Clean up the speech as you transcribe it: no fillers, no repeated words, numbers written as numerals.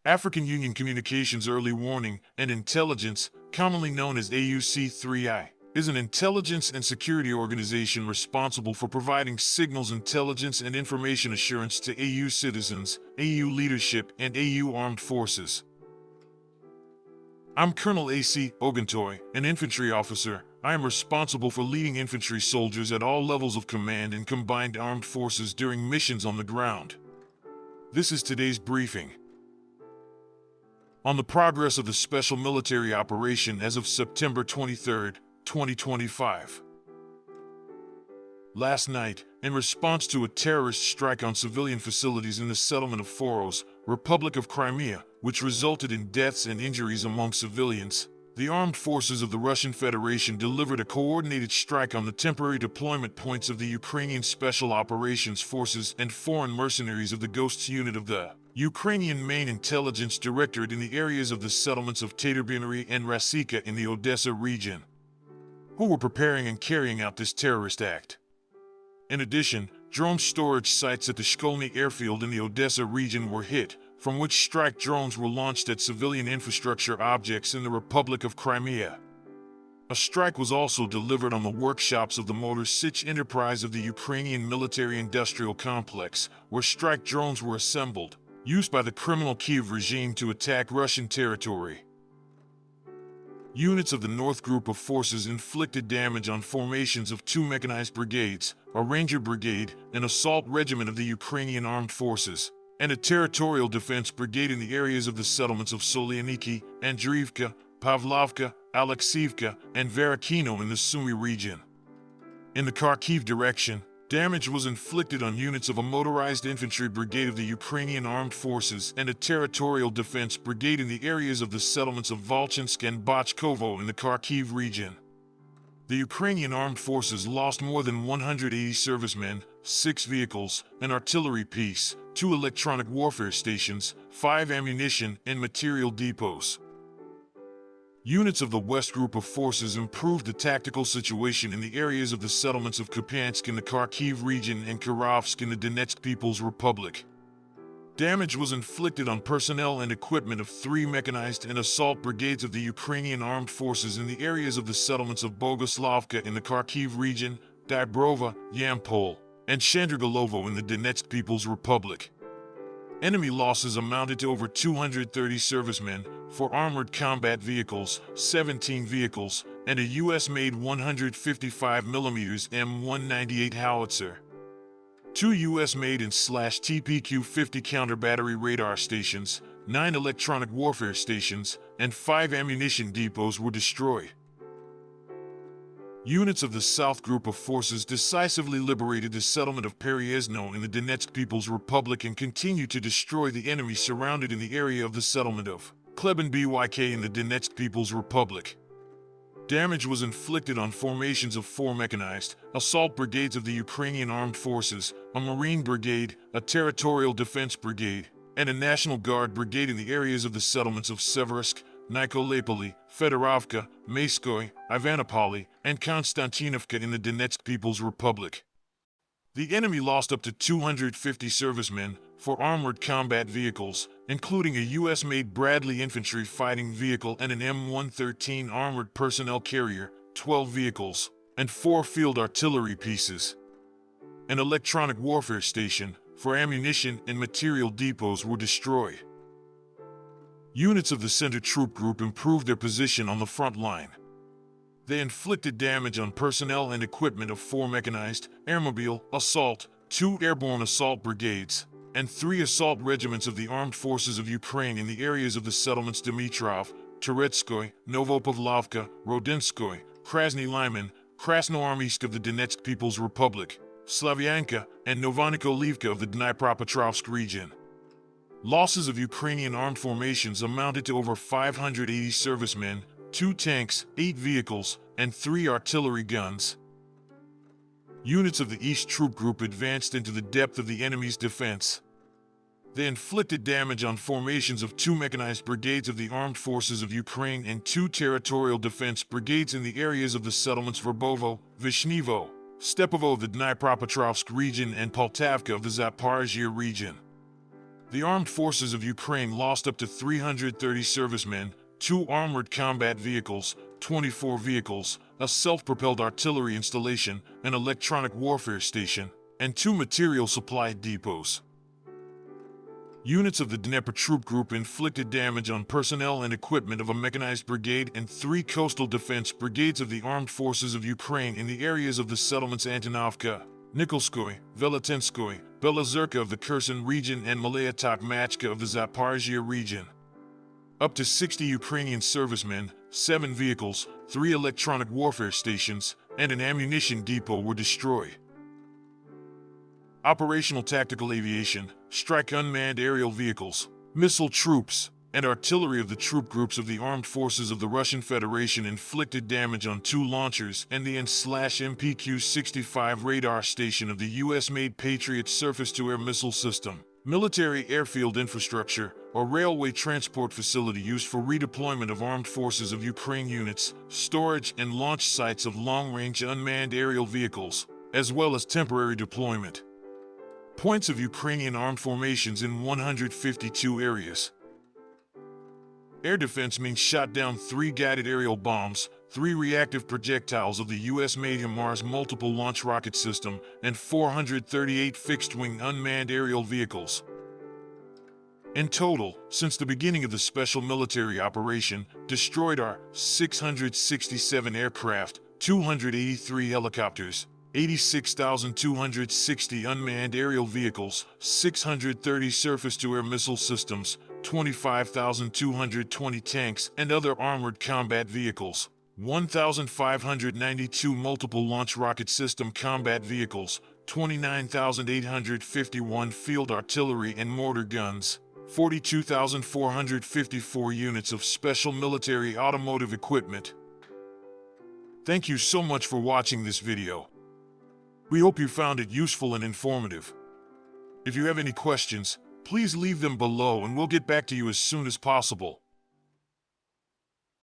African Union Communications Early Warning and Intelligence, commonly known as AUC3I, is an intelligence and security organization responsible for providing signals intelligence and information assurance to AU citizens, AU leadership, and AU armed forces. I'm Colonel A.C. Oguntoye, an infantry officer. I am responsible for leading infantry soldiers at all levels of command in combined armed forces during missions on the ground. This is today's briefing on the progress of the special military operation as of September 23, 2025. Last night, in response to a terrorist strike on civilian facilities in the settlement of Foros, Republic of Crimea, which resulted in deaths and injuries among civilians, the armed forces of the Russian Federation delivered a coordinated strike on the temporary deployment points of the Ukrainian Special Operations Forces and foreign mercenaries of the Ghosts unit of the Ukrainian Main Intelligence Directorate in the areas of the settlements of Taterbynery and Rasika in the Odessa region, who were preparing and carrying out this terrorist act. In addition, drone storage sites at the Shkolny airfield in the Odessa region were hit, from which strike drones were launched at civilian infrastructure objects in the Republic of Crimea. A strike was also delivered on the workshops of the Motor Sich enterprise of the Ukrainian military-industrial complex, where strike drones were assembled, used by the criminal Kiev regime to attack Russian territory. Units of the North Group of Forces inflicted damage on formations of 2 mechanized brigades, a Ranger Brigade, an Assault Regiment of the Ukrainian Armed Forces, and a Territorial Defense Brigade in the areas of the settlements of Solyaniki, Andriivka, Pavlovka, Alexiivka, and Varakino in the Sumy region. In the Kharkiv direction, damage was inflicted on units of a motorized infantry brigade of the Ukrainian Armed Forces and a Territorial Defense Brigade in the areas of the settlements of Volchansk and Bachkovo in the Kharkiv region. The Ukrainian Armed Forces lost more than 180 servicemen, 6 vehicles, an artillery piece, 2 electronic warfare stations, 5 ammunition and material depots. Units of the West Group of Forces improved the tactical situation in the areas of the settlements of Kupiansk in the Kharkiv region and Kirovsk in the Donetsk People's Republic. Damage was inflicted on personnel and equipment of 3 mechanized and assault brigades of the Ukrainian Armed Forces in the areas of the settlements of Bogoslavka in the Kharkiv region, Dybrova, Yampol, and Shandrigolovo in the Donetsk People's Republic. Enemy losses amounted to over 230 servicemen, 4 armored combat vehicles, 17 vehicles, and a U.S.-made 155mm M198 howitzer. 2 U.S.-made and /TPQ-50 counter-battery radar stations, 9 electronic warfare stations, and 5 ammunition depots were destroyed. Units of the South Group of Forces decisively liberated the settlement of Pereezno in the Donetsk People's Republic and continued to destroy the enemy surrounded in the area of the settlement of Kleben Byk in the Donetsk People's Republic. Damage was inflicted on formations of 4 mechanized assault brigades of the Ukrainian Armed Forces, a Marine Brigade, a Territorial Defense Brigade, and a National Guard Brigade in the areas of the settlements of Seversky, Nikolaypoli, Fedorovka, Mayskoye, Ivanopoli, and Konstantinovka in the Donetsk People's Republic. The enemy lost up to 250 servicemen, 4 armored combat vehicles, including a U.S.-made Bradley infantry fighting vehicle and an M113 armored personnel carrier, 12 vehicles, and 4 field artillery pieces. An electronic warfare station, 4 ammunition and material depots were destroyed. Units of the Center Troop Group improved their position on the front line. They inflicted damage on personnel and equipment of 4 mechanized, airmobile, assault, 2 airborne assault brigades, and 3 assault regiments of the Armed Forces of Ukraine in the areas of the settlements Dmitrov, Teretskoye, Novopavlovka, Rodinskoye, Krasny Lyman, Krasnoarmysk of the Donetsk People's Republic, Slavyanka, and Novonikolivka of the Dnipropetrovsk region. Losses of Ukrainian armed formations amounted to over 580 servicemen, 2 tanks, 8 vehicles, and 3 artillery guns. Units of the East Troop Group advanced into the depth of the enemy's defense. They inflicted damage on formations of 2 mechanized brigades of the Armed Forces of Ukraine and 2 territorial defense brigades in the areas of the settlements Verbovo, Vishnevo, Stepovo of the Dnipropetrovsk region and Poltavka of the Zaporizhzhia region. The armed forces of Ukraine lost up to 330 servicemen, 2 armored combat vehicles, 24 vehicles, a self-propelled artillery installation, an electronic warfare station, and 2 material supply depots. Units of the Dnepr troop group inflicted damage on personnel and equipment of a mechanized brigade and 3 coastal defense brigades of the armed forces of Ukraine in the areas of the settlements Antonovka, Nikolskoye, Velitinskoye, Belozerka of the Kherson region and Malaya Tokmachka of the Zaporizhia region. Up to 60 Ukrainian servicemen, 7 vehicles, 3 electronic warfare stations, and an ammunition depot were destroyed. Operational tactical aviation, strike unmanned aerial vehicles, missile troops, and artillery of the troop groups of the armed forces of the Russian Federation inflicted damage on 2 launchers and the N/MPQ-65 radar station of the US-made Patriot surface-to-air missile system. Military airfield infrastructure, or railway transport facility used for redeployment of armed forces of Ukraine units, storage and launch sites of long-range unmanned aerial vehicles, as well as temporary deployment. Points of Ukrainian armed formations in 152 areas. Air defense means shot down 3 guided aerial bombs, 3 reactive projectiles of the US-made HIMARS multiple launch rocket system, and 438 fixed-wing unmanned aerial vehicles. In total, since the beginning of the special military operation, destroyed are 667 aircraft, 283 helicopters, 86,260 unmanned aerial vehicles, 630 surface-to-air missile systems, 25,220 tanks and other armored combat vehicles, 1,592 multiple launch rocket system combat vehicles, 29,851 field artillery and mortar guns, 42,454 units of special military automotive equipment. Thank you so much for watching this video. We hope you found it useful and informative. If you have any questions, please leave them below and we'll get back to you as soon as possible.